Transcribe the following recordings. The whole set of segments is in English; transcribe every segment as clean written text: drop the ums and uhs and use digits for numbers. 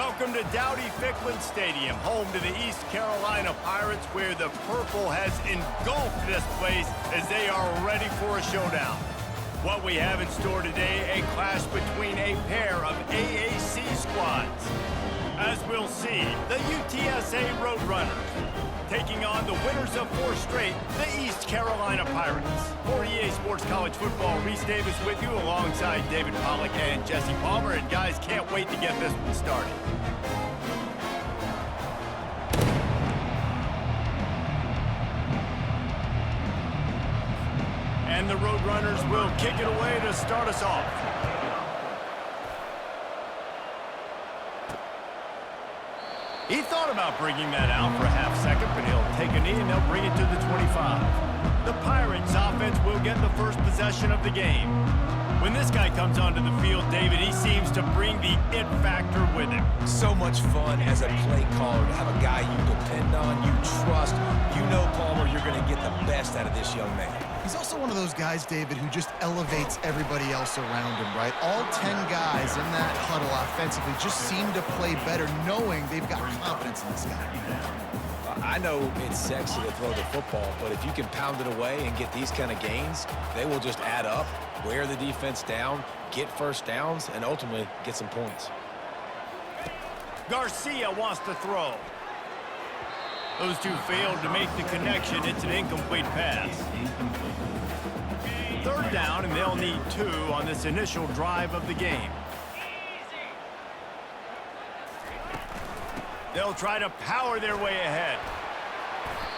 Welcome to Dowdy-Ficklin Stadium, home to the East Carolina Pirates, where the purple has engulfed this place as they are ready for a showdown. What we have in store today, a clash between a pair of AAC squads. As we'll see, the UTSA Roadrunners taking on the winners of 4 straight, the East Carolina Pirates. For EA Sports College Football, Reese Davis with you alongside David Pollack and Jesse Palmer. And guys, can't wait to get this one started. And the Roadrunners will kick it away to start us off. He thought about bringing that out for a half second, but he'll take a knee and they'll bring it to the 25. The Pirates offense will get the first possession of the game. When this guy comes onto the field, David, he seems to bring the it factor with him. So much fun as a play caller to have a guy you depend on, you trust. You know, Palmer, you're going to get the best out of this young man. He's also one of those guys, David, who just elevates everybody else around him, right? All 10 guys in that huddle offensively just seem to play better knowing they've got confidence in this guy. I know it's sexy to throw the football, but if you can pound it away and get these kind of gains, they will just add up, wear the defense down, get first downs, and ultimately get some points. Garcia wants to throw. Those two failed to make the connection. It's an incomplete pass. 3rd down, and they'll need 2 on this initial drive of the game. They'll try to power their way ahead.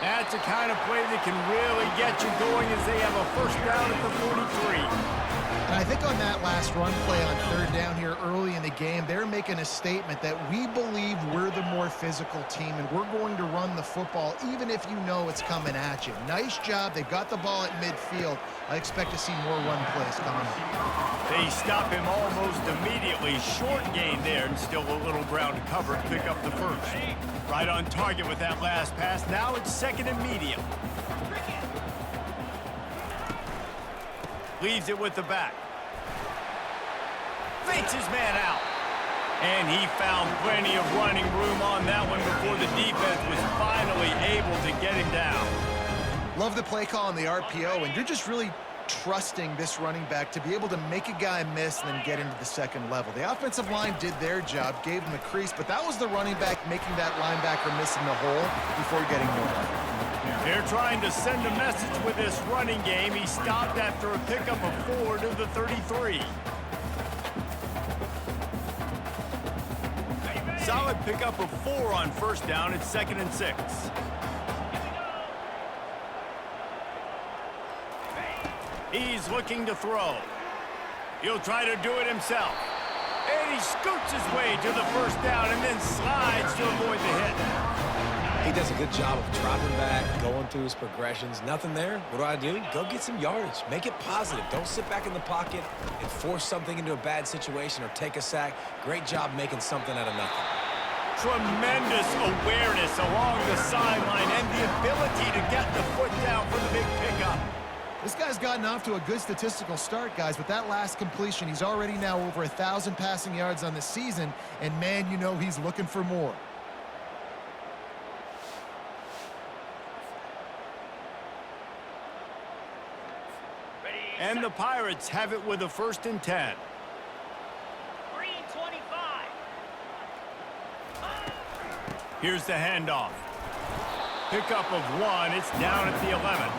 That's the kind of play that can really get you going as they have a first down at the 43. And I think on that last run play on 3rd down here early in the game, they're making a statement that we believe we're the more physical team and we're going to run the football even if you know it's coming at you. Nice job. They got the ball at midfield. I expect to see more run plays coming up. They stop him almost immediately. Short gain there and still a little ground to cover to pick up the first. Right on target with that last pass. Now it's 2nd and medium. Leaves it with the back. Fakes his man out. And he found plenty of running room on that one before the defense was finally able to get him down. Love the play call on the RPO, and you're just really trusting this running back to be able to make a guy miss and then get into the 2nd level. The offensive line did their job, gave him a crease, but that was the running back making that linebacker miss in the hole before getting more. They're trying to send a message with this running game. He stopped after a pickup of 4 to the 33. Solid pickup of 4 on 1st down. It's 2nd and 6. He's looking to throw. He'll try to do it himself. And he scoots his way to the 1st down and then slides to avoid the hit. He does a good job of dropping back, going through his progressions. Nothing there. What do? Go get some yardage. Make it positive. Don't sit back in the pocket and force something into a bad situation or take a sack. Great job making something out of nothing. Tremendous awareness along the sideline and the ability to get the foot down for the big pickup. This guy's gotten off to a good statistical start, guys. With that last completion, he's already now over 1,000 passing yards on the season, and man, you know he's looking for more. And the Pirates have it with a 1st and 10. Green 25. Here's the handoff. Pickup of 1. It's down at the 11.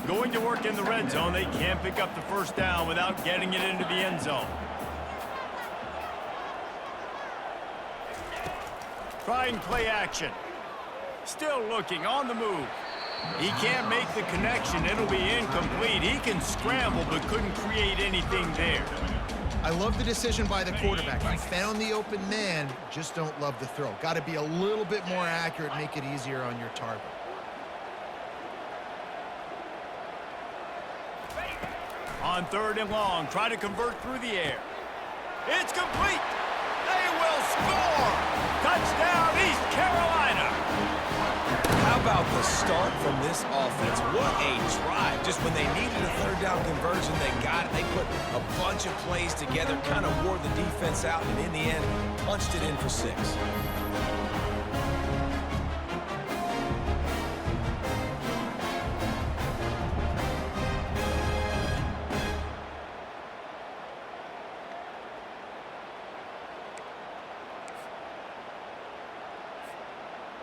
Going to work in the red zone. They can't pick up the 1st down without getting it into the end zone. Trying play action. Still looking on the move. He can't make the connection. It'll be incomplete. He can scramble but couldn't create anything there. I love the decision by the quarterback. He found the open man, just don't love the throw. Got to be a little bit more accurate, make it easier on your target. On 3rd and long, try to convert through the air. It's complete. They will score. Touchdown, East Carolina. How about the start from this offense. What a drive. Just when they needed a third down conversion, they got it. They put a bunch of plays together, kind of wore the defense out, and in the end, punched it in for 6.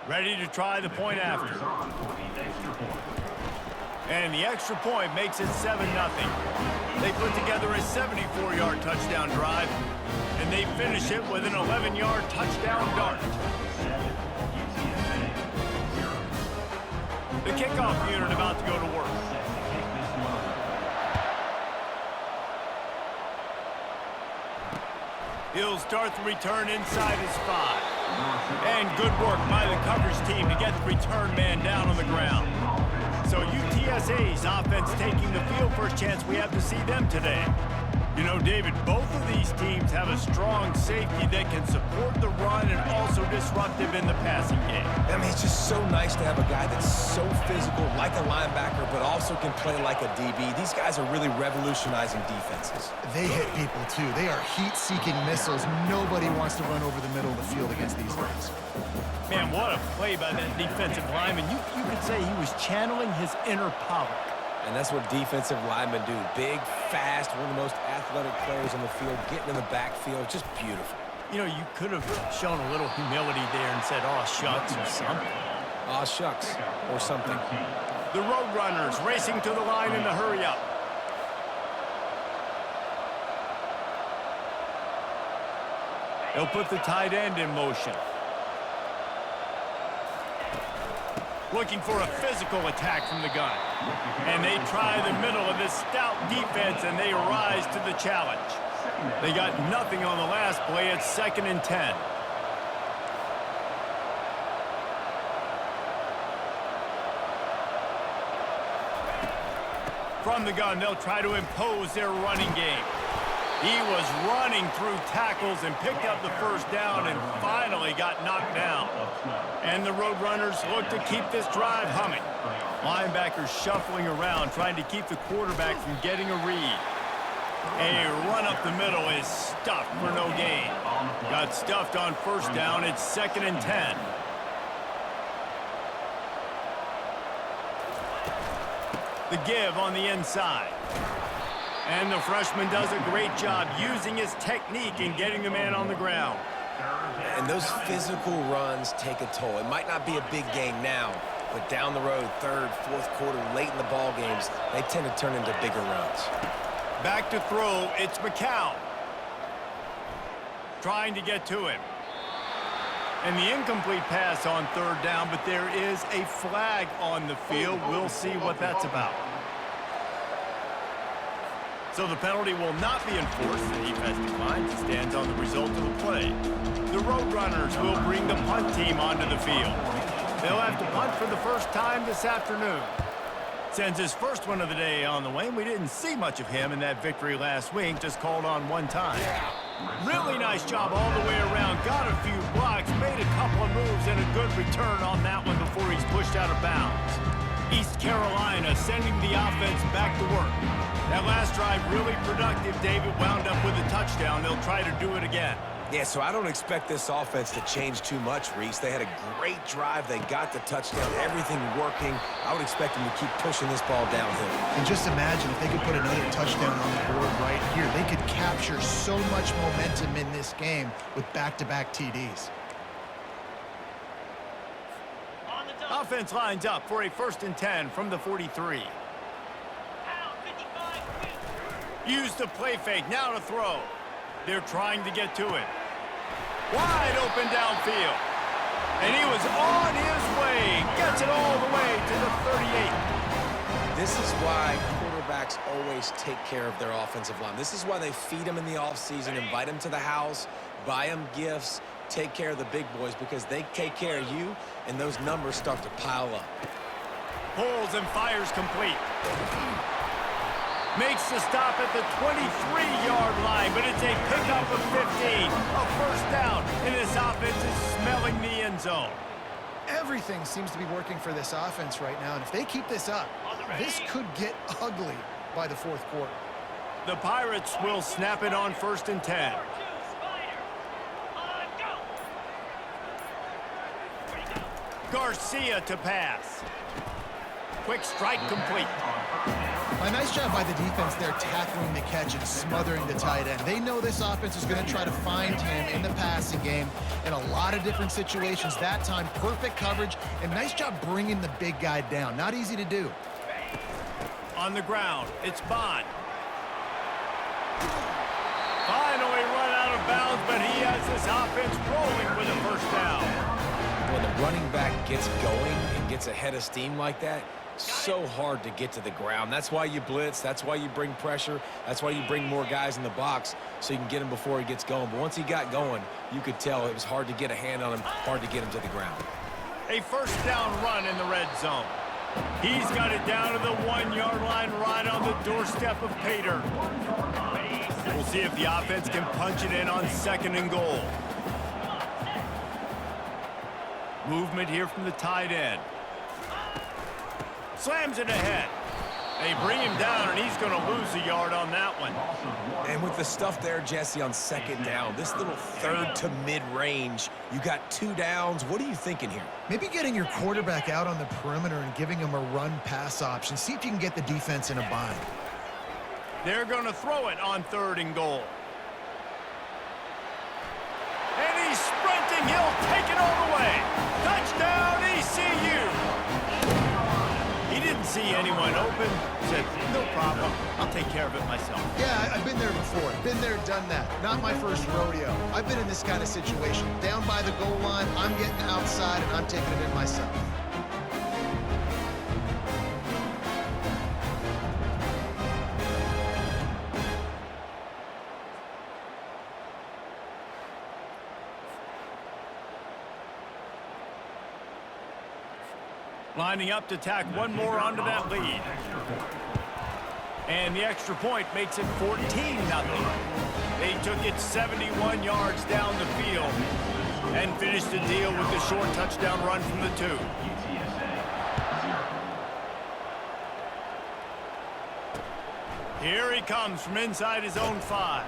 Ready to try the point after. And the extra point makes it 7-0. They put together a 74-yard touchdown drive, and they finish it with an 11-yard touchdown dart. The kickoff unit about to go to work. He'll start the return inside his 5. And good work by the coverage team to get the return man down on the ground. So UTSA's offense taking the field. First chance we have to see them today. You know, David, both of these teams have a strong safety that can support the run and also disruptive in the passing game. I mean, it's just so nice to have a guy that's so physical, like a linebacker, but also can play like a DB. These guys are really revolutionizing defenses. They hit people, too. They are heat-seeking missiles. Nobody wants to run over the middle of the field against these guys. Man, what a play by that defensive lineman. You could say he was channeling his inner Pollock. And that's what defensive linemen do. Big, fast, one of the most athletic players on the field, getting in the backfield, just beautiful. You know, you could have shown a little humility there and said, "Aw, shucks," or something. Aw, shucks, or something. The Roadrunners racing to the line in the hurry-up. They'll put the tight end in motion. Looking for a physical attack from the gun. And they try the middle of this stout defense, and they rise to the challenge. They got nothing on the last play. It's 2nd and 10. From the gun, they'll try to impose their running game. He was running through tackles and picked up the first down and finally got knocked down. And the Roadrunners look to keep this drive humming. Linebackers shuffling around, trying to keep the quarterback from getting a read. A run up the middle is stuffed for no gain. Got stuffed on first down. It's 2nd and 10. The give on the inside. And the freshman does a great job using his technique and getting the man on the ground. And those physical runs take a toll. It might not be a big gain now, but down the road, 3rd, 4th quarter, late in the ball games, they tend to turn into bigger runs. Back to throw, it's McCown. Trying to get to him. And the incomplete pass on 3rd down, but there is a flag on the field. We'll see what that's about. So the penalty will not be enforced. The defense declines and stands on the result of the play. The Roadrunners will bring the punt team onto the field. They'll have to punt for the first time this afternoon. Sends his first one of the day on the way. We didn't see much of him in that victory last week, just called on one time. Really nice job all the way around. Got a few blocks, made a couple of moves, and a good return on that one before he's pushed out of bounds. East Carolina sending the offense back to work. That last drive really productive. David wound up with a touchdown. They'll try to do it again. Yeah, so I don't expect this offense to change too much, Reese. They had a great drive. They got the touchdown, everything working. I would expect them to keep pushing this ball downhill. And just imagine if they could put another touchdown on the board right here. They could capture so much momentum in this game with back-to-back TDs. Offense lines up for a 1st and 10 from the 43. Use the play fake, now to throw. They're trying to get to it. Wide open downfield. And he was on his way. Gets it all the way to the 38. This is why quarterbacks always take care of their offensive line. This is why they feed them in the offseason, invite them to the house, buy them gifts, take care of the big boys, because they take care of you, and those numbers start to pile up. Pulls and fires complete. Makes the stop at the 23-yard line, but it's a pickup of 15. A first down, and this offense is smelling the end zone. Everything seems to be working for this offense right now, and if they keep this up, this could get ugly by the fourth quarter. The Pirates will snap it on 1st and 10. Garcia to pass. Quick strike complete. A nice job by the defense there tackling the catch and smothering the tight end. They know this offense is going to try to find him in the passing game in a lot of different situations. That time, perfect coverage, and nice job bringing the big guy down. Not easy to do. On the ground, it's Bond. Finally run out of bounds, but he has this offense rolling with a first down. When the running back gets going and gets ahead of steam like that, so hard to get to the ground. That's why you blitz. That's why you bring pressure. That's why you bring more guys in the box so you can get him before he gets going. But once he got going, you could tell it was hard to get a hand on him, hard to get him to the ground. A first down run in the red zone. He's got it down to the 1-yard line right on the doorstep of Pater. We'll see if the offense can punch it in on 2nd and goal. Movement here from the tight end. Slams it ahead. They bring him down, and he's going to lose a yard on that one. And with the stuff there, Jesse, on 2nd down, this little 3rd to mid-range, you got 2 downs. What are you thinking here? Maybe getting your quarterback out on the perimeter and giving him a run-pass option. See if you can get the defense in a bind. They're going to throw it on 3rd and goal. And he's sprinting. He'll take it all the way. Touchdown, ECU. He didn't see anyone open. Said, no problem. I'll take care of it myself. Yeah, I've been there before. Been there, done that. Not my first rodeo. I've been in this kind of situation. Down by the goal line, I'm getting outside, and I'm taking it in myself. Lining up to tack one more onto that lead. And the extra point makes it 14-0. They took it 71 yards down the field and finished the deal with the short touchdown run from the 2. Here he comes from inside his own 5.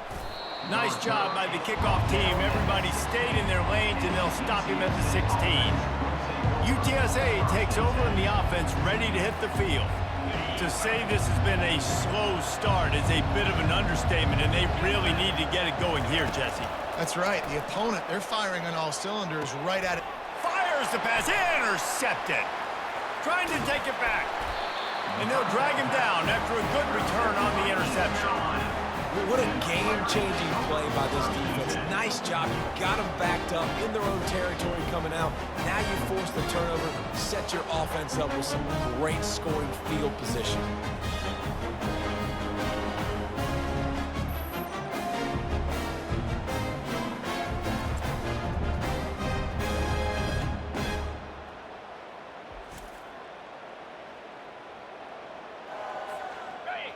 Nice job by the kickoff team. Everybody stayed in their lanes, and they'll stop him at the 16. UTSA takes over in the offense, ready to hit the field. To say this has been a slow start is a bit of an understatement, and they really need to get it going here, Jesse. That's right. The opponent, they're firing on all cylinders right at it. Fires the pass, intercepted. Trying to take it back. And they'll drag him down after a good return on the interception. What a game-changing play by this defense. Nice job. You got them backed up in their own territory coming out. Now you force the turnover, set your offense up with some great scoring field position.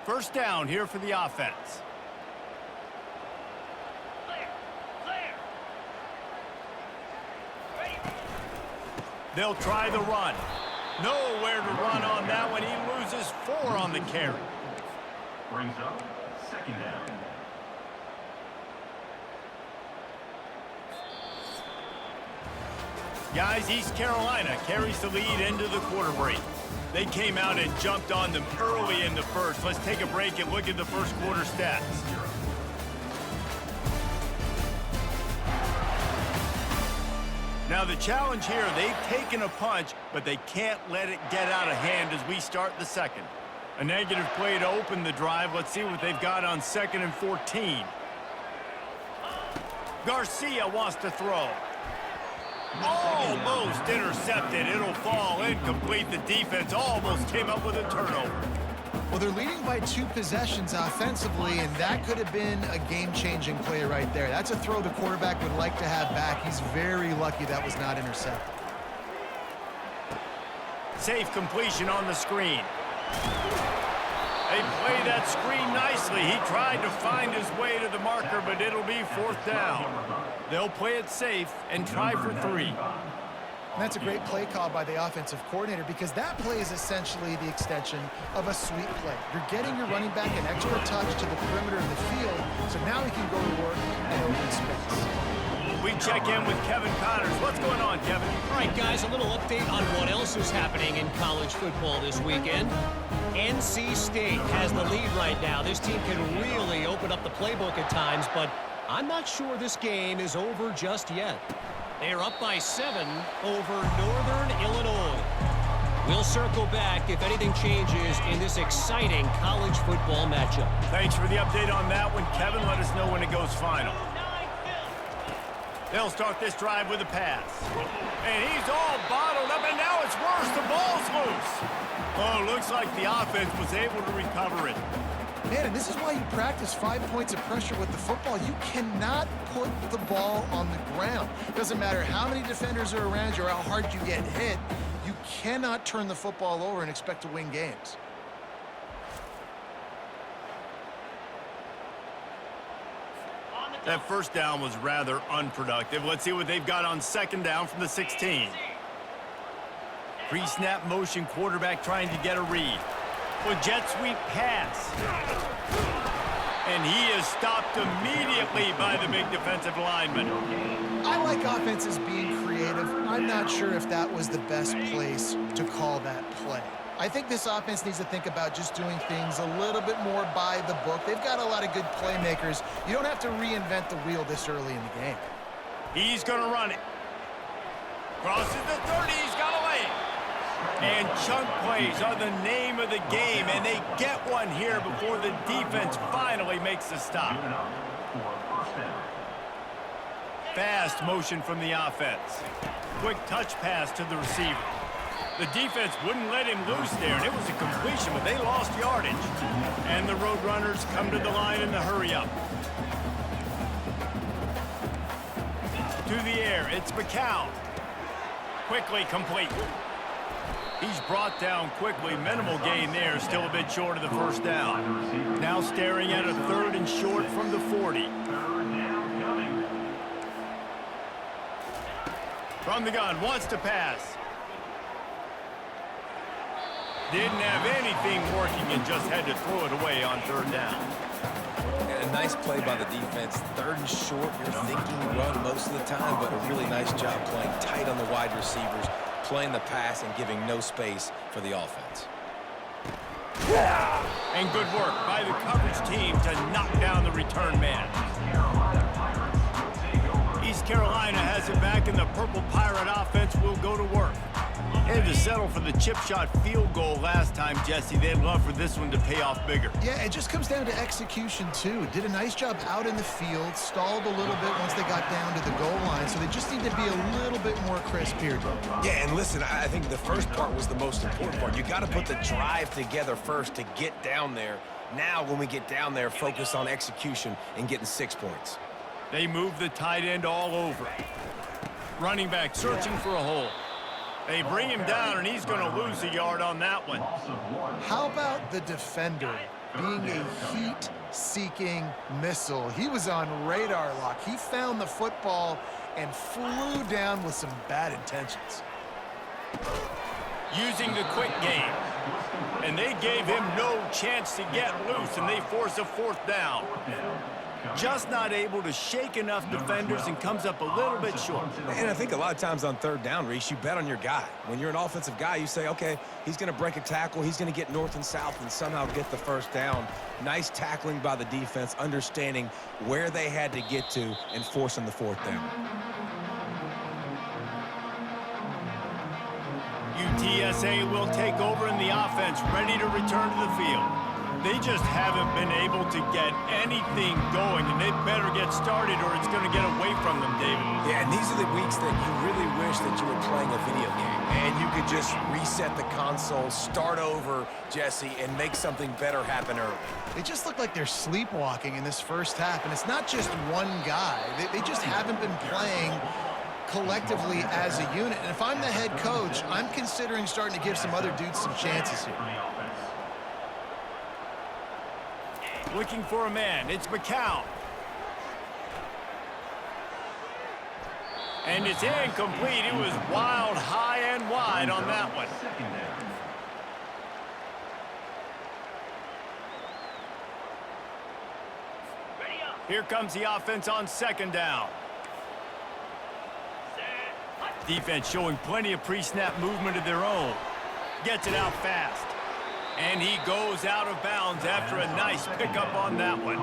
First down here for the offense. They'll try the run. Nowhere to run on that one. He loses 4 on the carry. Brings up 2nd down. Guys, East Carolina carries the lead into the quarter break. They came out and jumped on them early in the first. Let's take a break and look at the first quarter stats. Now the challenge here, they've taken a punch, but they can't let it get out of hand as we start the second. A negative play to open the drive. Let's see what they've got on 2nd and 14. Garcia wants to throw. Almost intercepted. It'll fall incomplete. The defense almost came up with a turnover. Well, they're leading by 2 possessions offensively, and that could have been a game-changing play right there. That's a throw the quarterback would like to have back. He's very lucky that was not intercepted. Safe completion on the screen. They play that screen nicely. He tried to find his way to the marker, but it'll be 4th down. They'll play it safe and try for 3. And that's a great play call by the offensive coordinator because that play is essentially the extension of a sweep play. You're getting your running back an extra touch to the perimeter of the field, so now he can go to work in open space. We check in with Kevin Connors. What's going on, Kevin? All right, guys, a little update on what else is happening in college football this weekend. NC State has the lead right now. This team can really open up the playbook at times, but I'm not sure this game is over just yet. They are up by 7 over Northern Illinois. We'll circle back if anything changes in this exciting college football matchup. Thanks for the update on that one, Kevin. Let us know when it goes final. They'll start this drive with a pass. And he's all bottled up, and now it's worse. The ball's loose. Oh, looks like the offense was able to recover it. Man, and this is why you practice 5 points of pressure with the football. You cannot put the ball on the ground. Doesn't matter how many defenders are around you or how hard you get hit. You cannot turn the football over and expect to win games. That first down was rather unproductive. Let's see what they've got on second down from the 16. Pre-snap motion, quarterback trying to get a read. With jet sweep pass. And he is stopped immediately by the big defensive lineman. I like offenses being creative. I'm not sure if that was the best place to call that play. I think this offense needs to think about just doing things a little bit more by the book. They've got a lot of good playmakers. You don't have to reinvent the wheel this early in the game. He's going to run it. Crosses the 30. He's got a lane. And chunk plays are the name of the game, and they get one here before the defense finally makes the stop. Fast motion from the offense. Quick touch pass to the receiver. The defense wouldn't let him loose there, and it was a completion, but they lost yardage. And the Roadrunners come to the line in the hurry-up. To the air, it's McCown. Quickly complete. He's brought down quickly. Minimal gain there, still a bit short of the first down. Now staring at a 3rd and short from the 40. From the gun, wants to pass. Didn't have anything working and just had to throw it away on 3rd down. And a nice play by the defense. 3rd and short, you're thinking run most of the time, but a really nice job playing tight on the wide receivers, playing the pass and giving no space for the offense. And good work by the coverage team to knock down the return man. East Carolina has it back, and the Purple Pirate offense will go to work. Had to settle for the chip shot field goal last time, Jesse. They'd love for this one to pay off bigger. Yeah, it just comes down to execution, too. Did a nice job out in the field, stalled a little bit once they got down to the goal line, so they just need to be a little bit more crisp here, Joe. Yeah, and listen, I think the first part was the most important part. You got to put the drive together first to get down there. Now, when we get down there, focus on execution and getting 6 points. They move the tight end all over. Running back searching for a hole. They bring him down, and he's going to lose a yard on that one. How about the defender being a heat-seeking missile? He was on radar lock. He found the football and flew down with some bad intentions. Using the quick game. And they gave him no chance to get loose, and they force a 4th down. Just not able to shake enough defenders and comes up a little bit short. And I think a lot of times on 3rd down, Reese, you bet on your guy. When you're an offensive guy, you say, okay, he's going to break a tackle, he's going to get north and south and somehow get the 1st down. Nice tackling by the defense, understanding where they had to get to and forcing the 4th down. UTSA will take over in the offense, ready to return to the field. They just haven't been able to get anything going, and they better get started or it's going to get away from them, David. Yeah, and these are the weeks that you really wish that you were playing a video game and you could just reset the console, start over, Jesse, and make something better happen early. They just look like they're sleepwalking in this first half, and it's not just one guy. They just haven't been playing collectively as a unit. And if I'm the head coach, I'm considering starting to give some other dudes some chances here. Looking for a man. It's McCown. And it's incomplete. It was wild, high, and wide on that one. Second down. Ready up. Here comes the offense on second down. Set. Hut. Defense showing plenty of pre-snap movement of their own. Gets it out fast. And he goes out of bounds after a nice pickup on that one.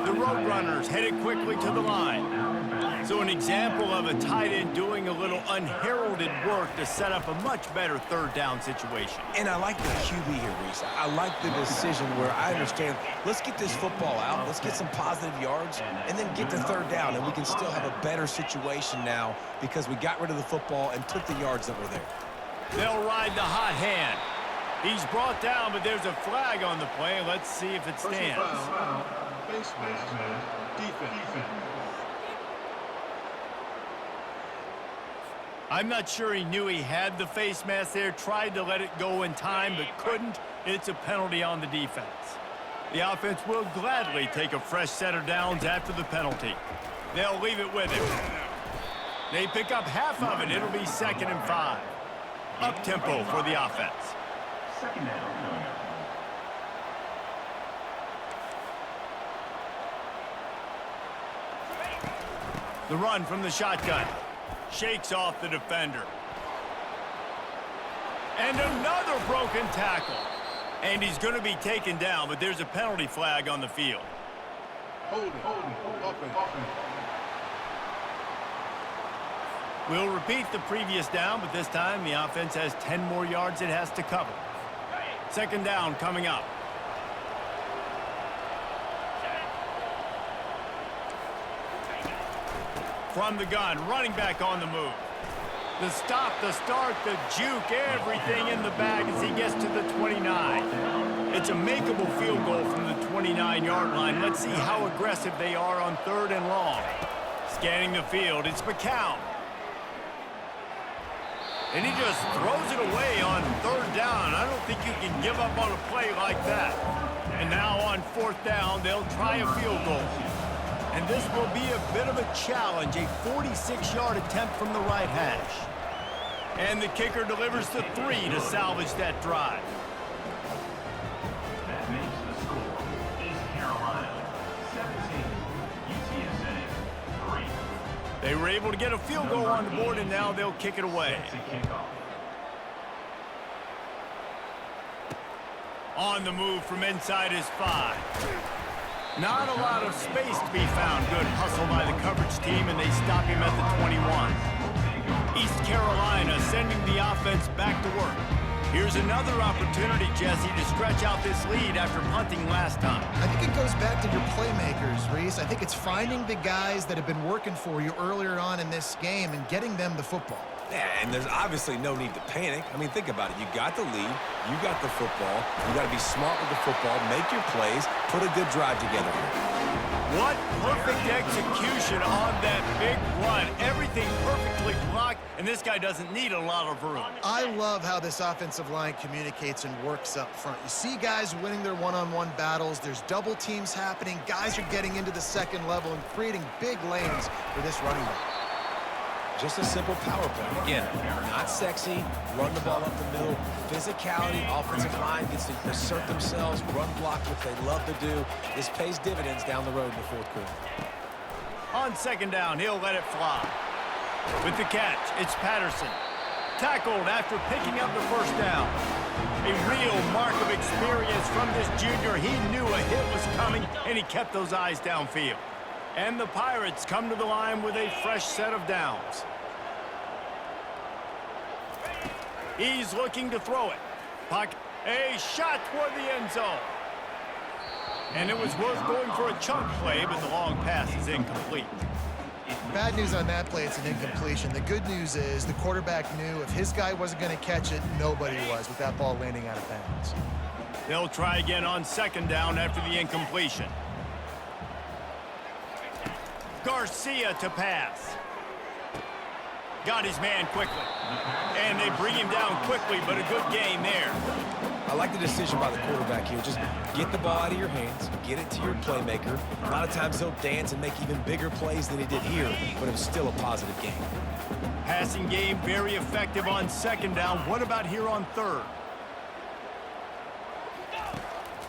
The Roadrunners headed quickly to the line. So an example of a tight end doing a little unheralded work to set up a much better third down situation. And I like the QB here, Reese. I like the decision where I understand, let's get this football out, let's get some positive yards, and then get to third down, and we can still have a better situation now because we got rid of the football and took the yards that were there. They'll ride the hot hand. He's brought down, but there's a flag on the play. Let's see if it stands. Defense. I'm not sure he knew he had the face mask there, tried to let it go in time, but couldn't. It's a penalty on the defense. The offense will gladly take a fresh set of downs after the penalty. They'll leave it with him. They pick up half of it. It'll be 2nd and 5. Up-tempo for the offense. Second down. The run from the shotgun. Shakes off the defender. And another broken tackle. And he's going to be taken down, but there's a penalty flag on the field. Hold it. We'll repeat the previous down, but this time the offense has 10 more yards it has to cover. 2nd down coming up. From the gun, running back on the move. The stop, the start, the juke, everything in the bag as he gets to the 29. It's a makeable field goal from the 29-yard line. Let's see how aggressive they are on 3rd and long. Scanning the field, it's McCown. And he just throws it away on 3rd down. I don't think you can give up on a play like that. And now on 4th down, they'll try a field goal. And this will be a bit of a challenge, a 46-yard attempt from the right hash. And the kicker delivers the 3 to salvage that drive. That makes the score East Carolina 17, UTSA 3. They were able to get a field goal on the board, and now they'll kick it away. To kickoff. On the move from inside his 5. Not a lot of space to be found. Good hustle by the coverage team, and they stop him at the 21. East Carolina sending the offense back to work. Here's another opportunity, Jesse, to stretch out this lead after punting last time. I think it goes back to your playmakers, Reese. I think it's finding the guys that have been working for you earlier on in this game and getting them the football. Yeah, and there's obviously no need to panic. I mean, think about it. You got the lead. You got the football. You got to be smart with the football, make your plays, put a good drive together. What perfect execution on that big run. Everything perfectly blocked, and this guy doesn't need a lot of room. I love how this offensive line communicates and works up front. You see guys winning their one-on-one battles. There's double teams happening. Guys are getting into the 2nd level and creating big lanes for this running back. Just a simple power play. Again, not sexy, run the ball up the middle, physicality, offensive line gets to assert themselves, run block, which they love to do. This pays dividends down the road in the 4th quarter. On 2nd down, he'll let it fly. With the catch, it's Patterson. Tackled after picking up the 1st down. A real mark of experience from this junior. He knew a hit was coming, and he kept those eyes downfield. And the Pirates come to the line with a fresh set of downs. He's looking to throw it. Pocket. A shot toward the end zone. And it was worth going for a chunk play, but the long pass is incomplete. Bad news on that play, it's an incompletion. The good news is the quarterback knew if his guy wasn't going to catch it, nobody was with that ball landing out of bounds. They'll try again on 2nd down after the incompletion. Garcia to pass. Got his man quickly. And they bring him down quickly, but a good gain there. I like the decision by the quarterback here. Just get the ball out of your hands, get it to your playmaker. A lot of times they'll dance and make even bigger plays than he did here, but it was still a positive game. Passing game very effective on second down. What about here on third?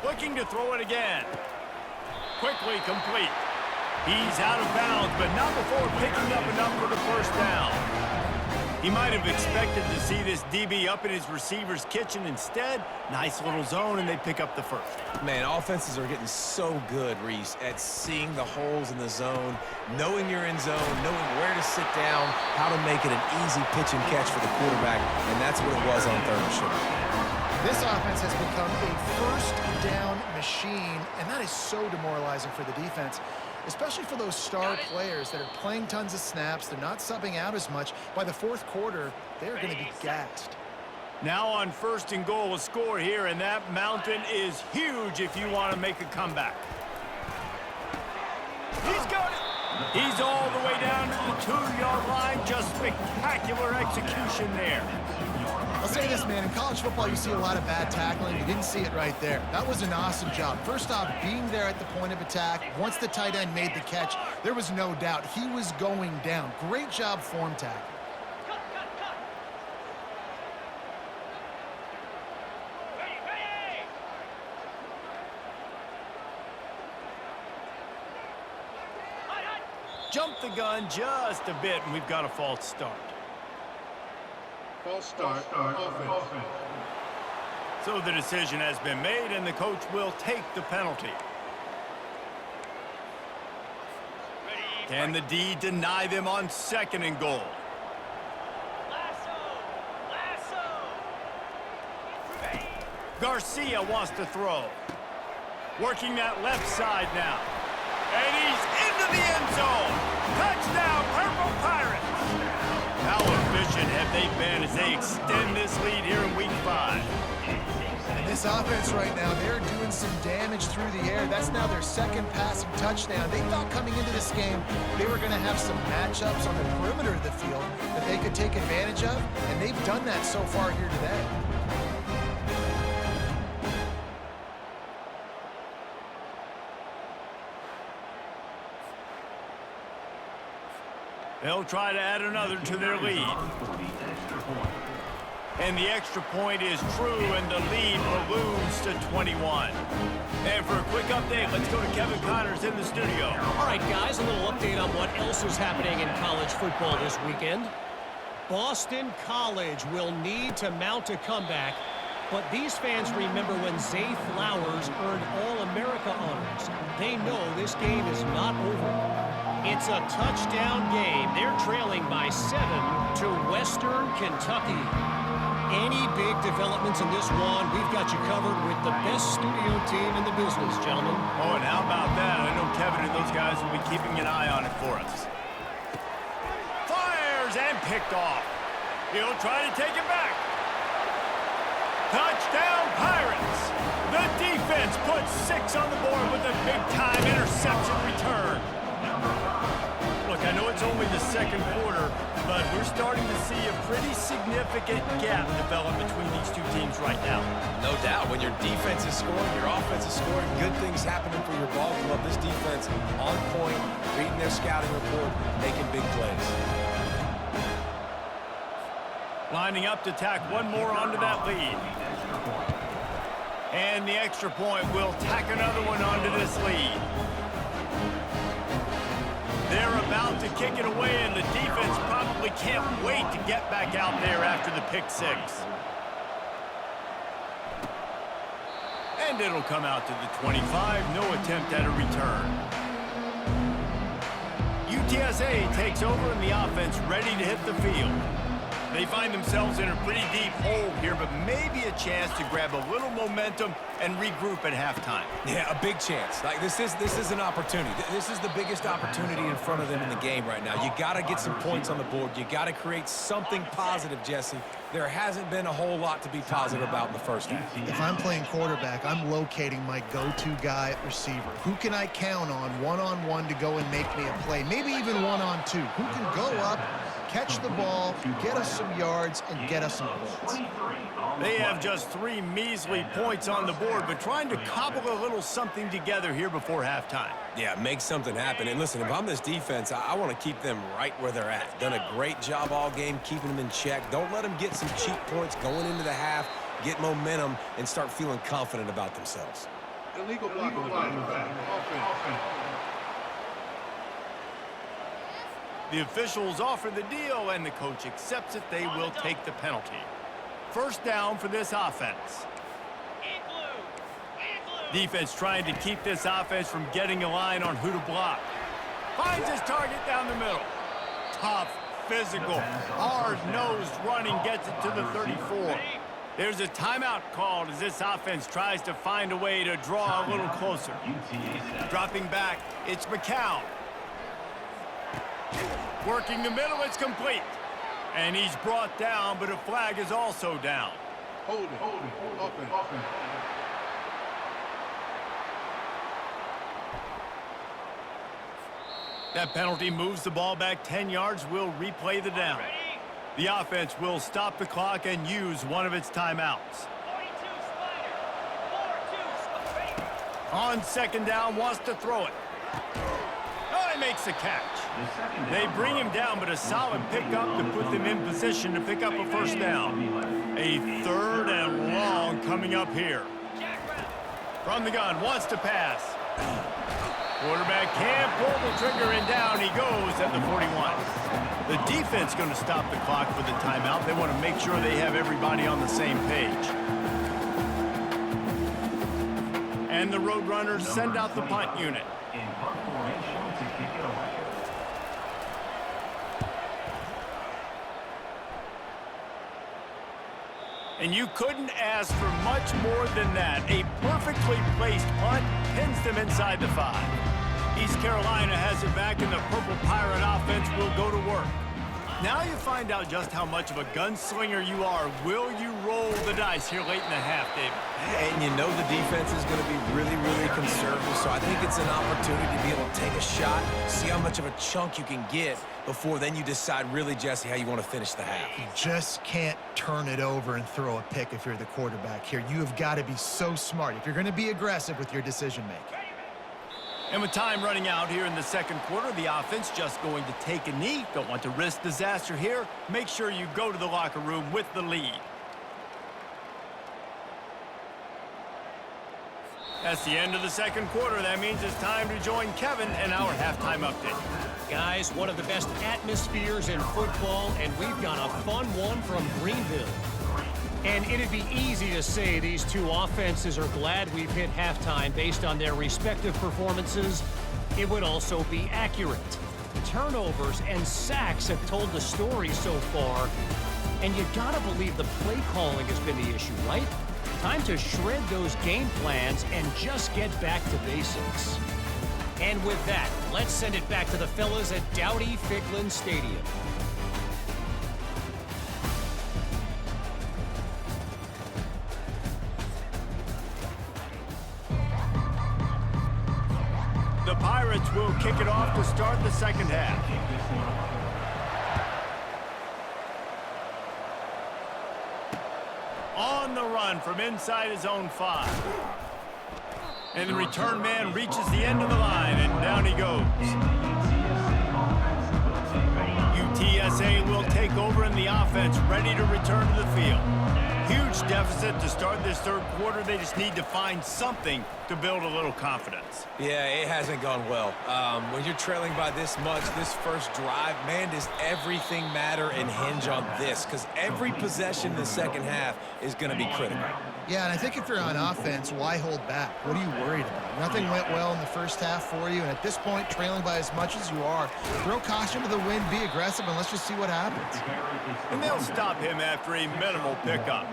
Looking to throw it again. Quickly complete. He's out of bounds, but not before picking up enough for the first down. He might have expected to see this DB up in his receiver's kitchen. Instead, nice little zone, and they pick up the first. Man, offenses are getting so good, Reese, at seeing the holes in the zone, knowing you're in zone, knowing where to sit down, how to make it an easy pitch and catch for the quarterback, and that's what it was on third and short. This offense has become a first down machine, and that is so demoralizing for the defense, especially for those star players that are playing tons of snaps. They're not subbing out as much. By the fourth quarter, they're going to be gassed. Now on first and goal, a score here, and that mountain is huge if you want to make a comeback. He's got it. He's all the way down to the 2-yard line. Just spectacular execution there. I'll say this, man. In college football, you see a lot of bad tackling. You didn't see it right there. That was an awesome job. First off, being there at the point of attack. Once the tight end made the catch, there was no doubt he was going down. Great job form tackle. Cut, cut, cut. Ready, ready. Hut, hut. Jump the gun just a bit, and we've got a false start. False start. Offense. So the decision has been made, and the coach will take the penalty. Ready. Can the D deny them on second and goal? Lasso. Lasso. Ready. Garcia wants to throw. Working that left side now. And he's into the end zone. Touchdown, Purple Pirates. How efficient have they been as they extend this lead here in Week 5? And this offense right now, they're doing some damage through the air. That's now their second passing touchdown. They thought coming into this game they were going to have some matchups on the perimeter of the field that they could take advantage of, and they've done that so far here today. They'll try to add another to their lead. And the extra point is true, and the lead balloons to 21. And for a quick update, let's go to Kevin Connors in the studio. All right, guys, a little update on what else is happening in college football this weekend. Boston College will need to mount a comeback, but these fans remember when Zay Flowers earned All-America honors. They know this game is not over. It's a touchdown game. They're trailing by 7 to Western Kentucky. Any big developments in this one, we've got you covered with the best studio team in the business, gentlemen. Oh, and how about that? I know Kevin and those guys will be keeping an eye on it for us. Fires and picked off. He'll try to take it back. Touchdown, Pirates. The defense puts 6 on the board with a big-time interception return. Look, I know it's only the second quarter, but we're starting to see a pretty significant gap develop between these two teams right now. No doubt. When your defense is scoring, your offense is scoring, good things happening for your ball club. This defense on point, reading their scouting report, making big plays. Lining up to tack one more onto that lead. And the extra point will tack another one onto this lead. They're about to kick it away, and the defense probably can't wait to get back out there after the pick 6. And it'll come out to the 25. No attempt at a return. UTSA takes over, and the offense ready to hit the field. They find themselves in a pretty deep hole here, but maybe a chance to grab a little momentum and regroup at halftime. Yeah, a big chance. Like this is an opportunity. This is the biggest opportunity in front of them in the game right now. You got to get some points on the board. You got to create something positive, Jesse. There hasn't been a whole lot to be positive about in the first half. If I'm playing quarterback, I'm locating my go-to guy at receiver. Who can I count on one-on-one to go and make me a play? Maybe even one-on-two. Who can go up, catch the ball, get us some yards, and get us some points. They have just 3 measly points on the board, but trying to cobble a little something together here before halftime. Yeah, make something happen. And listen, if I'm this defense, I want to keep them right where they're at. Done a great job all game keeping them in check. Don't let them get some cheap points going into the half, get momentum, and start feeling confident about themselves. Illegal block on the back. Offense. The officials offer the deal, and the coach accepts it. They will take the penalty. First down for this offense. Defense trying to keep this offense from getting a line on who to block. Finds his target down the middle. Tough, physical, hard-nosed running gets it to the 34. There's a timeout called as this offense tries to find a way to draw a little closer. Dropping back, it's McCown. Working the middle, it's complete. And he's brought down, but a flag is also down. Hold it. Offense. That penalty moves the ball back 10 yards. We'll replay the down. The offense will stop the clock and use one of its timeouts. On second down, wants to throw it. Oh, he makes the catch. They bring him down, but a solid pickup to put them in position to pick up a first down. A 3rd and long coming up here. From the gun, wants to pass. Quarterback can't pull the trigger, and down he goes at the 41. The defense going to stop the clock for the timeout. They want to make sure they have everybody on the same page. And the Roadrunners send out the punt unit. In punt formation to kick it away. And you couldn't ask for much more than that. A perfectly placed punt pins them inside the 5. East Carolina has it back, and the Purple Pirate offense will go to work. Now you find out just how much of a gunslinger you are. Will you roll the dice here late in the half, David? And you know the defense is going to be really, really conservative, so I think it's an opportunity to be able to take a shot, see how much of a chunk you can get before then you decide really, Jesse, how you want to finish the half. You just can't turn it over and throw a pick if you're the quarterback here. You have got to be so smart if you're going to be aggressive with your decision-making. And with time running out here in the second quarter, the offense just going to take a knee. Don't want to risk disaster here. Make sure you go to the locker room with the lead. That's the end of the second quarter. That means it's time to join Kevin in our halftime update. Guys, one of the best atmospheres in football, and we've got a fun one from Greenville. And it'd be easy to say these two offenses are glad we've hit halftime based on their respective performances. It would also be accurate. Turnovers and sacks have told the story so far. And you gotta believe the play calling has been the issue, right? Time to shred those game plans and just get back to basics. And with that, let's send it back to the fellas at Dowdy-Ficklin Stadium. The Pirates will kick it off to start the second half. On the run from inside his own 5. And the return man reaches the end of the line, and down he goes. UTSA will take over in the offense, ready to return to the field. Huge deficit to start this third quarter. They just need to find something to build a little confidence. Yeah, it hasn't gone well. When you're trailing by this much, this first drive, man, does everything matter and hinge on this? Because every possession in the second half is going to be critical. Yeah, and I think if you're on offense, why hold back? What are you worried about? Nothing went well in the first half for you, and at this point, trailing by as much as you are, throw caution to the wind, be aggressive, and let's just see what happens. And they'll stop him after a minimal pickup.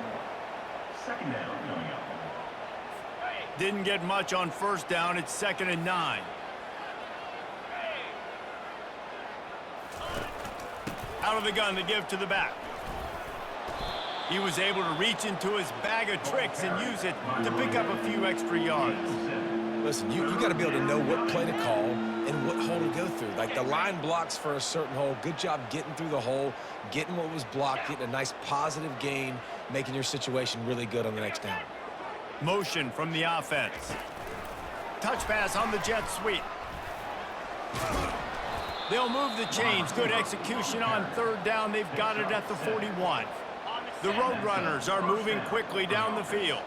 Second down coming up. Didn't get much on first down. It's 2nd and 9. Out of the gun to give to the back. He was able to reach into his bag of tricks and use it to pick up a few extra yards. Listen, you got to be able to know what play to call and and what hole to go through. Like the line blocks for a certain hole. Good job getting through the hole, getting what was blocked, getting a nice positive gain, making your situation really good on the next down. Motion from the offense. Touch pass on the jet sweep. They'll move the chains. Good execution on third down. They've got it at the 41. The Roadrunners are moving quickly down the field.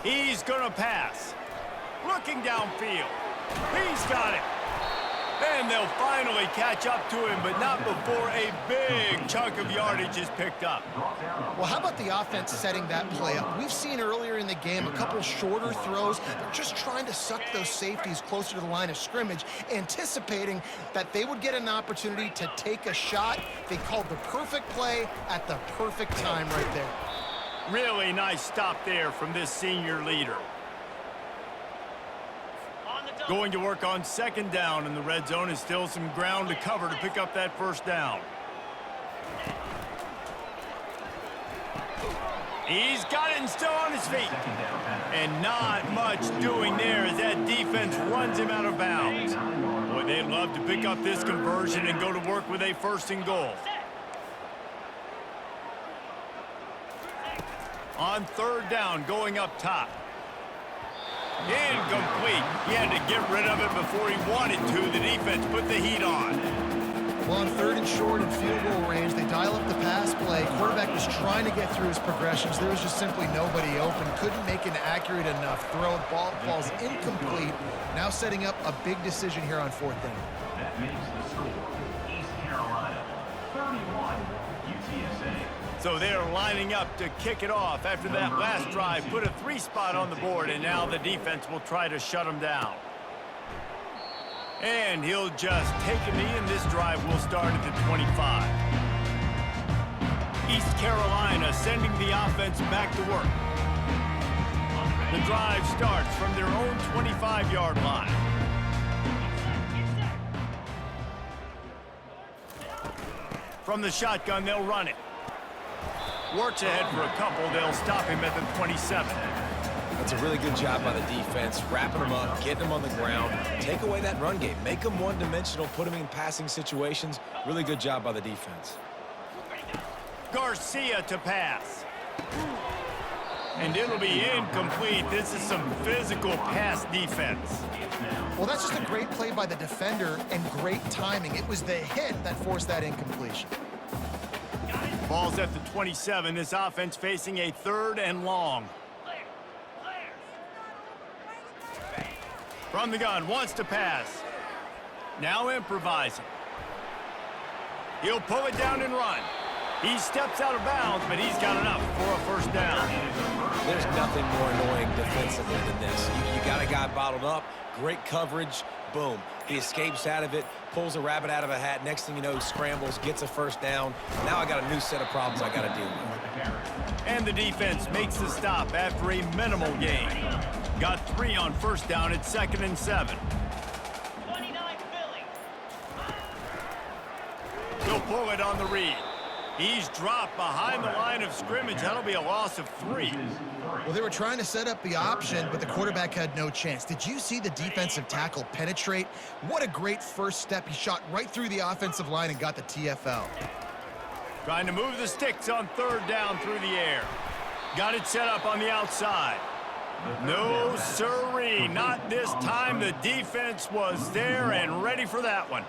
He's going to pass. Looking downfield. He's got it. And they'll finally catch up to him, but not before a big chunk of yardage is picked up. Well, how about the offense setting that play up? We've seen earlier in the game a couple shorter throws. They're just trying to suck those safeties closer to the line of scrimmage, anticipating that they would get an opportunity to take a shot. They called the perfect play at the perfect time right there. Really nice stop there from this senior leader. Going to work on second down, and the red zone is still some ground to cover to pick up that first down. He's got it and still on his feet. And not much doing there as that defense runs him out of bounds. Boy, they'd love to pick up this conversion and go to work with a first and goal. On third down, going up top. Incomplete. He had to get rid of it before he wanted to. The defense put the heat on. Well, on third and short and field goal range, they dial up the pass play. Quarterback was trying to get through his progressions. There was just simply nobody open. Couldn't make an accurate enough throw. Ball falls incomplete. Now setting up a big decision here on fourth down. That makes the score East Carolina 31, UTSA. So they're lining up to kick it off after that last drive. Put a 3-spot on the board, and now the defense will try to shut them down. And he'll just take a knee, and this drive will start at the 25. East Carolina sending the offense back to work. The drive starts from their own 25-yard line. From the shotgun, they'll run it. Works ahead for a couple. They'll stop him at the 27. That's a really good job by the defense, wrapping them up, getting them on the ground. Take away that run game. Make them one-dimensional, put them in passing situations. Really good job by the defense. Garcia to pass. And it'll be incomplete. This is some physical pass defense. Well, that's just a great play by the defender and great timing. It was the hit that forced that incompletion. Ball's at the 27. This offense facing a third and long. From the gun, wants to pass. Now improvising. He'll pull it down and run. He steps out of bounds, but he's got enough for a first down. There's nothing more annoying defensively than this. You got a guy bottled up, great coverage, boom. He escapes out of it, pulls a rabbit out of a hat. Next thing you know, scrambles, gets a first down. Now I got a new set of problems I got to deal with. And the defense makes the stop after a minimal gain. Got 3 on first down at 2nd and 7. 29 Philly. He'll pull it on the read. He's dropped behind the line of scrimmage. That'll be a loss of 3. Well, they were trying to set up the option, but the quarterback had no chance. Did you see the defensive tackle penetrate? What a great first step. He shot right through the offensive line and got the TFL. Trying to move the sticks on third down through the air. Got it set up on the outside. No, sirree, not this time. The defense was there and ready for that one.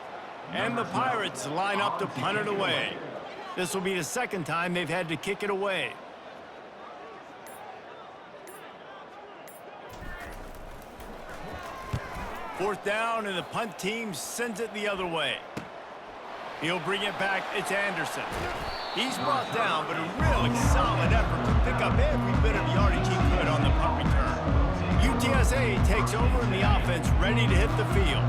And the Pirates line up to punt it away. This will be the second time they've had to kick it away. Fourth down, and the punt team sends it the other way. He'll bring it back. It's Anderson. He's brought down, but a really solid effort to pick up every bit of yardage he could on the punt return. UTSA takes over, and the offense ready to hit the field.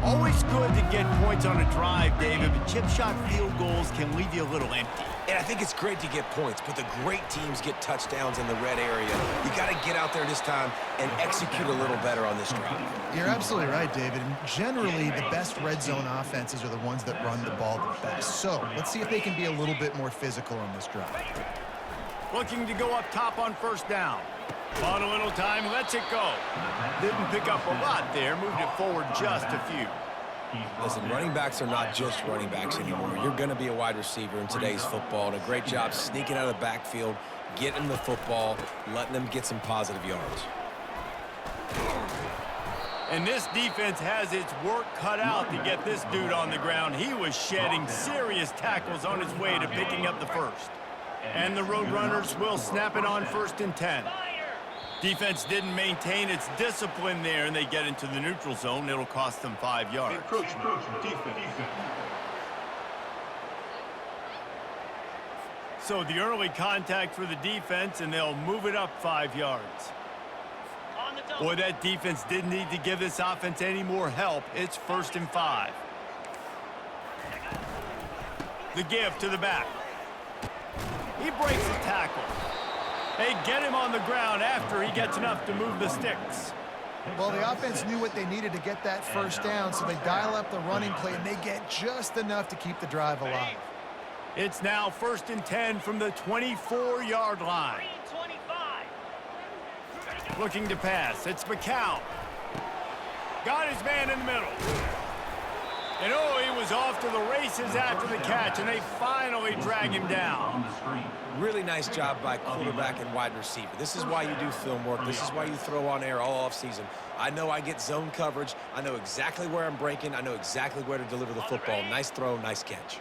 Always good to get points on a drive, David, but chip shot field goals can leave you a little empty. And I think it's great to get points, but the great teams get touchdowns in the red area. You got to get out there this time and execute a little better on this drive. You're absolutely right, David. And generally, the best red zone offenses are the ones that run the ball the best. So let's see if they can be a little bit more physical on this drive. Looking to go up top on first down. On a little time, lets it go. Didn't pick up a lot there, moved it forward just a few. Listen, running backs are not just running backs anymore. You're going to be a wide receiver in today's football, and a great job sneaking out of the backfield, getting the football, letting them get some positive yards. And this defense has its work cut out to get this dude on the ground. He was shedding serious tackles on his way to picking up the first. And the Roadrunners will snap it on 1st and 10. Defense didn't maintain its discipline there, and they get into the neutral zone. It'll cost them 5 yards. Encroachment. Defense. So the early contact for the defense, and they'll move it up 5 yards. Boy, that defense didn't need to give this offense any more help. It's 1st and 5. The give to the back. He breaks the tackle. They get him on the ground after he gets enough to move the sticks. Well, the offense knew what they needed to get that first down, so they dial up the running play, and they get just enough to keep the drive alive. It's now 1st and 10 from the 24-yard line. Looking to pass. It's McCown. Got his man in the middle. And oh, he was off to the races after the catch, and they finally drag him down. Really nice job by quarterback and wide receiver. This is why you do film work. This is why you throw on air all offseason. I know I get zone coverage. I know exactly where I'm breaking. I know exactly where to deliver the football. Nice throw, nice catch.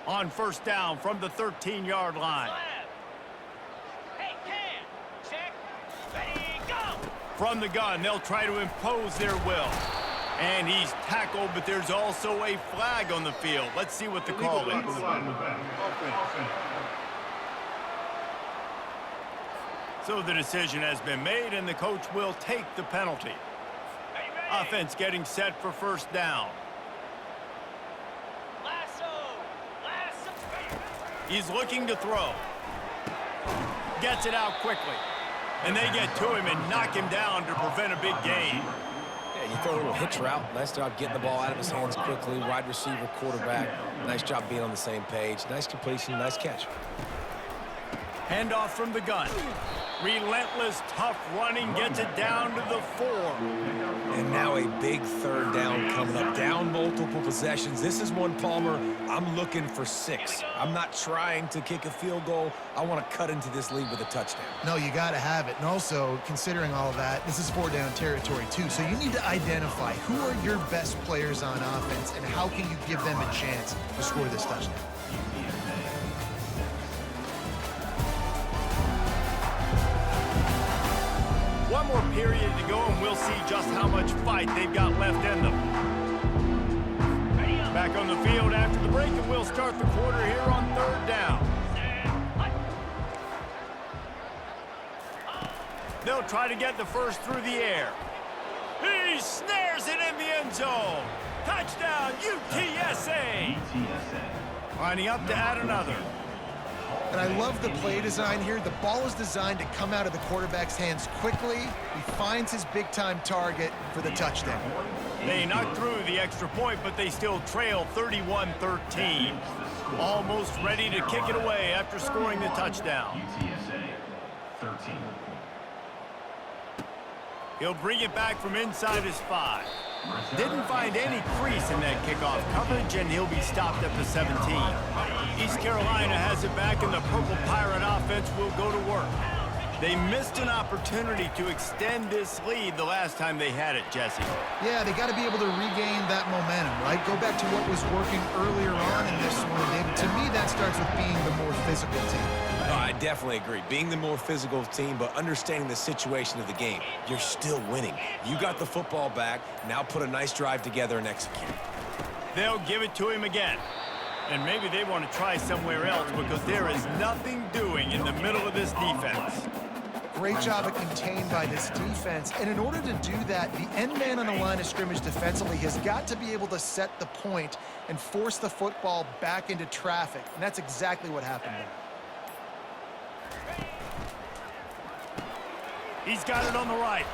On 1st down from the 13-yard line. Hey, Cam, check, ready, go! From the gun, they'll try to impose their will. And he's tackled, but there's also a flag on the field. Let's see what the call is. So the decision has been made, and the coach will take the penalty. Offense getting set for 1st down. He's looking to throw. Gets it out quickly. And they get to him and knock him down to prevent a big gain. Yeah, you throw a little hitch route. Nice job getting the ball out of his hands quickly. Wide receiver, quarterback. Nice job being on the same page. Nice completion, nice catch. Handoff from the gun. Relentless, tough running, gets it down to the 4. And now a big 3rd down coming up. Down multiple possessions. This is one, Palmer, I'm looking for 6. I'm not trying to kick a field goal. I want to cut into this lead with a touchdown. No, you got to have it. And also, considering all of that, this is 4-down territory, too. So you need to identify who are your best players on offense and how can you give them a chance to score this touchdown. One more period to go, and we'll see just how much fight they've got left in them. Back on the field after the break, and we'll start the quarter here on 3rd down. They'll try to get the first through the air. He snares it in the end zone. Touchdown, UTSA. Lining up to add another. And I love the play design here. The ball is designed to come out of the quarterback's hands quickly. He finds his big-time target for the touchdown. They knocked through the extra point, but they still trail 31-13. Almost ready to kick it away after scoring the touchdown. UTSA 13. He'll bring it back from inside his 5. Didn't find any crease in that kickoff coverage, and he'll be stopped at the 17. East Carolina has it back, and the Purple Pirate offense will go to work. They missed an opportunity to extend this lead the last time they had it, Jesse. Yeah, they got to be able to regain that momentum, right? Go back to what was working earlier on in this one, David. To me, that starts with being the more physical team. No, I definitely agree. Being the more physical team, but understanding the situation of the game. You're still winning. You got the football back. Now put a nice drive together and execute. They'll give it to him again. And maybe they want to try somewhere else because there is nothing doing in the middle of this defense. Great job of contained by this defense. And in order to do that, the end man on the line of scrimmage defensively has got to be able to set the point and force the football back into traffic. And that's exactly what happened there. He's got it on the right.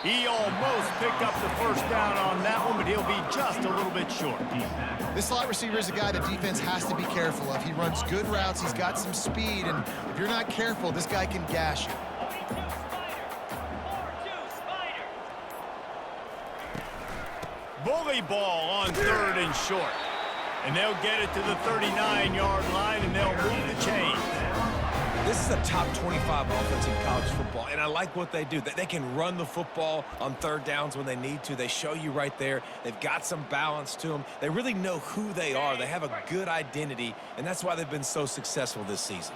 He almost picked up the first down on that one, but he'll be just a little bit short. This slot receiver is a guy the defense has to be careful of. He runs good routes. He's got some speed, and if you're not careful, this guy can gash you. early ball on 3rd and short. And they'll get it to the 39-yard line, and they'll move the chains. This is a top 25 offense in college football, and I like what they do. They can run the football on 3rd downs when they need to. They show you right there. They've got some balance to them. They really know who they are. They have a good identity, and that's why they've been so successful this season.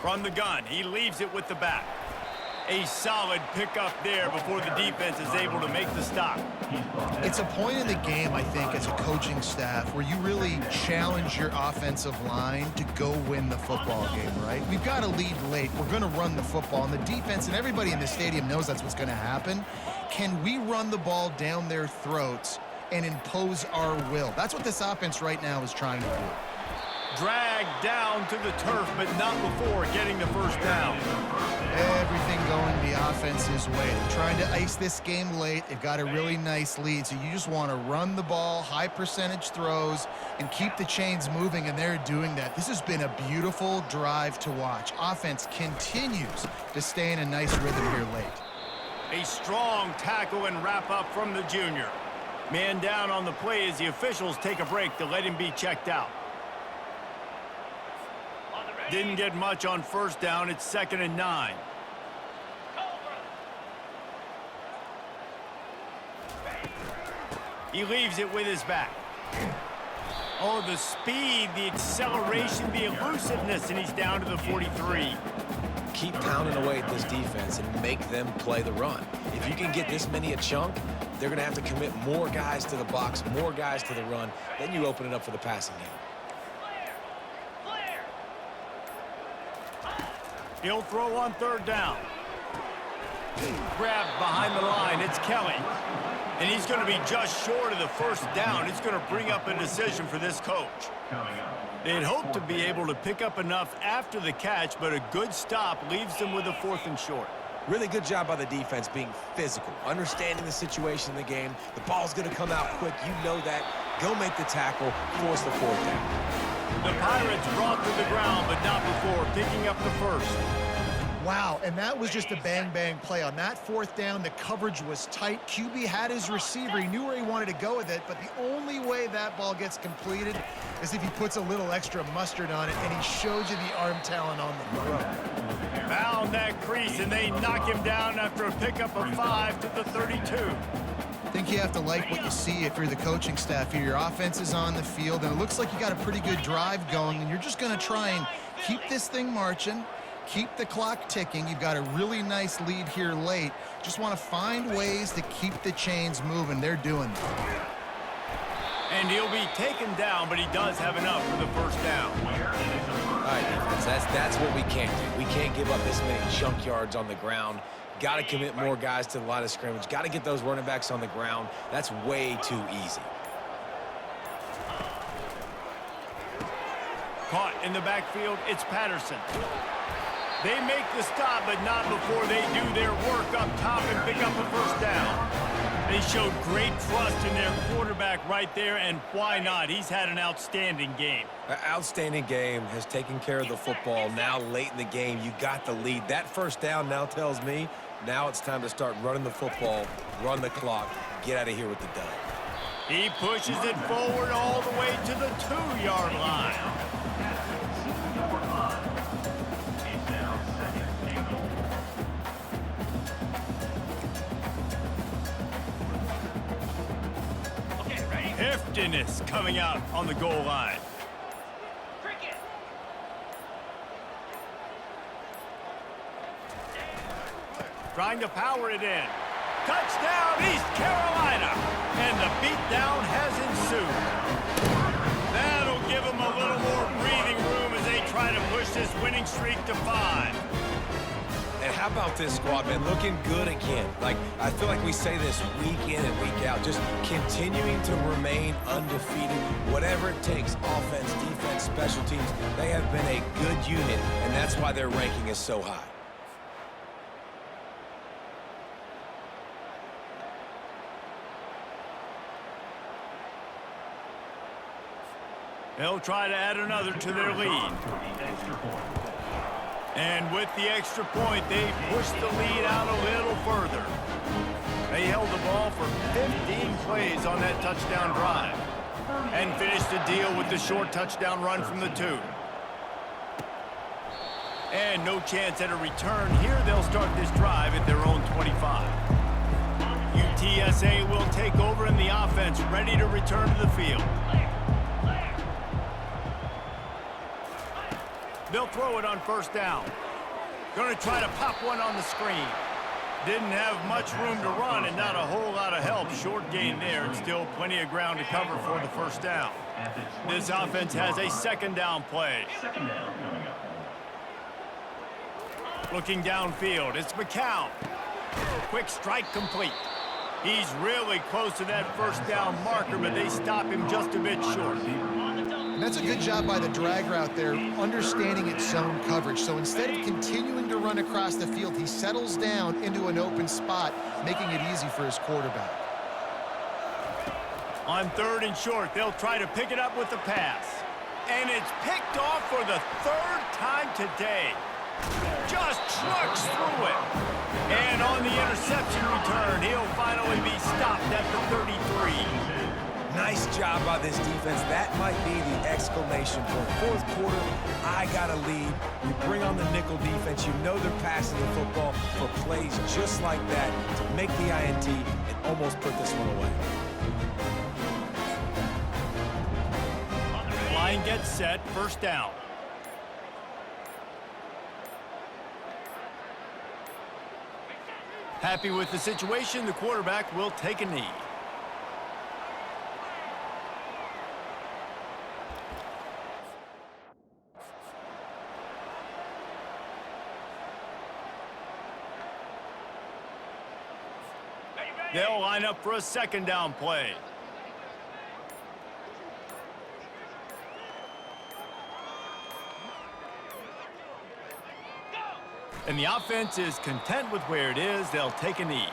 From the gun, he leaves it with the back. A solid pickup there before the defense is able to make the stop. It's a point in the game, I think, as a coaching staff where you really challenge your offensive line to go win the football game, right? We've got to lead late. We're going to run the football, and the defense and everybody in the stadium knows that's what's going to happen. Can we run the ball down their throats and impose our will? That's what this offense right now is trying to do. Dragged down to the turf, but not before getting the first down. Everything going the offense's way. They're trying to ice this game late. They've got a really nice lead, so you just want to run the ball, high percentage throws, and keep the chains moving, and they're doing that. This has been a beautiful drive to watch. Offense continues to stay in a nice rhythm here late. A strong tackle and wrap up from the junior. Man down on the play as the officials take a break to let him be checked out. Didn't get much on first down. It's 2nd and 9. He leaves it with his back. Oh, the speed, the acceleration, the elusiveness, and he's down to the 43. Keep pounding away at this defense and make them play the run. If you can get this many a chunk, they're going to have to commit more guys to the box, more guys to the run. Then you open it up for the passing game. He'll throw on 3rd down. Grabbed behind the line. It's Kelly. And he's going to be just short of the first down. It's going to bring up a decision for this coach. They'd hoped to be able to pick up enough after the catch, but a good stop leaves them with a 4th and short. Really good job by the defense being physical, understanding the situation in the game. The ball's going to come out quick. You know that. Go make the tackle, force the 4th down. The Pirates brought to the ground, but not before picking up the first. Wow, and that was just a bang-bang play. On that 4th down, the coverage was tight. QB had his receiver. He knew where he wanted to go with it, but the only way that ball gets completed is if he puts a little extra mustard on it, and he shows you the arm talent on the throw. Found that crease, and they knock him down after a pickup of 5 to the 32. I think you have to like what you see if you're the coaching staff here. Your offense is on the field, and it looks like you got a pretty good drive going, and you're just going to try and keep this thing marching, keep the clock ticking. You've got a really nice lead here late. Just want to find ways to keep the chains moving. They're doing that. And he'll be taken down, but he does have enough for the first down. All right, defense, that's what we can't do. We can't give up this many chunk yards on the ground. Got to commit more guys to the line of scrimmage. Got to get those running backs on the ground. That's way too easy. Caught in the backfield, it's Patterson. They make the stop, but not before they do their work up top and pick up the first down. They showed great trust in their quarterback right there, and why not? He's had an outstanding game. An outstanding game, has taken care of the football. Now late in the game, you got the lead. That first down now tells me now it's time to start running the football, run the clock, get out of here with the dub. He pushes it forward all the way to the 2-yard line. Heftiness coming out on the goal line. Trying to power it in. Touchdown, East Carolina! And the beatdown has ensued. That'll give them a little more breathing room as they try to push this winning streak to 5. And how about this squad, man? Looking good again. Like, I feel like we say this week in and week out, just continuing to remain undefeated. Whatever it takes, offense, defense, special teams, they have been a good unit, and that's why their ranking is so high. They'll try to add another to their lead. And with the extra point, they pushed the lead out a little further. They held the ball for 15 plays on that touchdown drive and finished the deal with the short touchdown run from the 2. And no chance at a return here. They'll start this drive at their own 25. UTSA will take over in the offense, ready to return to the field. They'll throw it on first down. Going to try to pop one on the screen. Didn't have much room to run and not a whole lot of help. Short gain there and still plenty of ground to cover for the first down. This offense has a second down play. Second down coming up. Looking downfield, it's McCown. Quick strike complete. He's really close to that first down marker, but they stop him just a bit short. And that's a good job by the drag route there, understanding its zone coverage. So instead of continuing to run across the field, he settles down into an open spot, making it easy for his quarterback. On 3rd and short, they'll try to pick it up with the pass. And it's picked off for the 3rd time today. Just trucks through it. And on the interception return, he'll finally be stopped at the 33. Nice job by this defense. That might be the exclamation point. 4th quarter, I got a lead. You bring on the nickel defense. You know they're passing the football for plays just like that to make the INT and almost put this one away. Line gets set, first down. Happy with the situation, the quarterback will take a knee. They'll line up for a second down play. And the offense is content with where it is. They'll take a knee.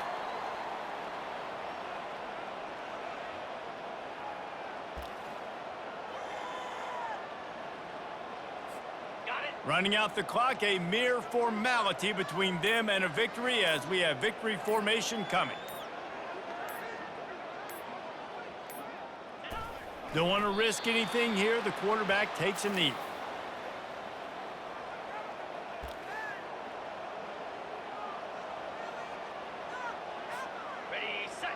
Running out the clock, a mere formality between them and a victory as we have victory formation coming. Don't want to risk anything here. The quarterback takes a knee. Ready, set.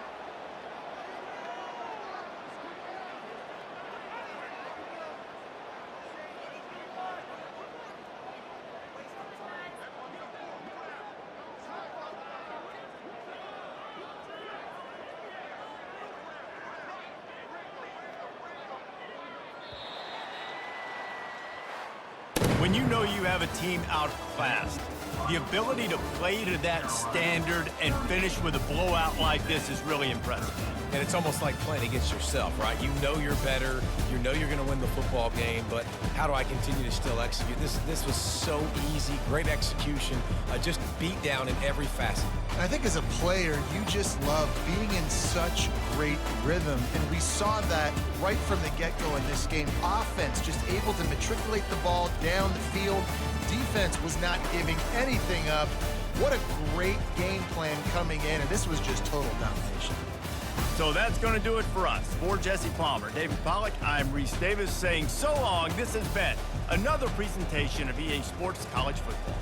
When you know you have a team outclassed, the ability to play to that standard and finish with a blowout like this is really impressive. And it's almost like playing against yourself, right? You know you're better. You know you're going to win the football game, but how do I continue to still execute? This was so easy, great execution, just beat down in every facet. And I think as a player, you just love being in such great rhythm. And we saw that right from the get-go in this game. Offense just able to matriculate the ball down the field. Defense was not giving anything up. What a great game plan coming in, and this was just total domination. So that's going to do it for us. For Jesse Palmer, David Pollack, I'm Reese Davis saying so long. This has been another presentation of EA Sports College Football.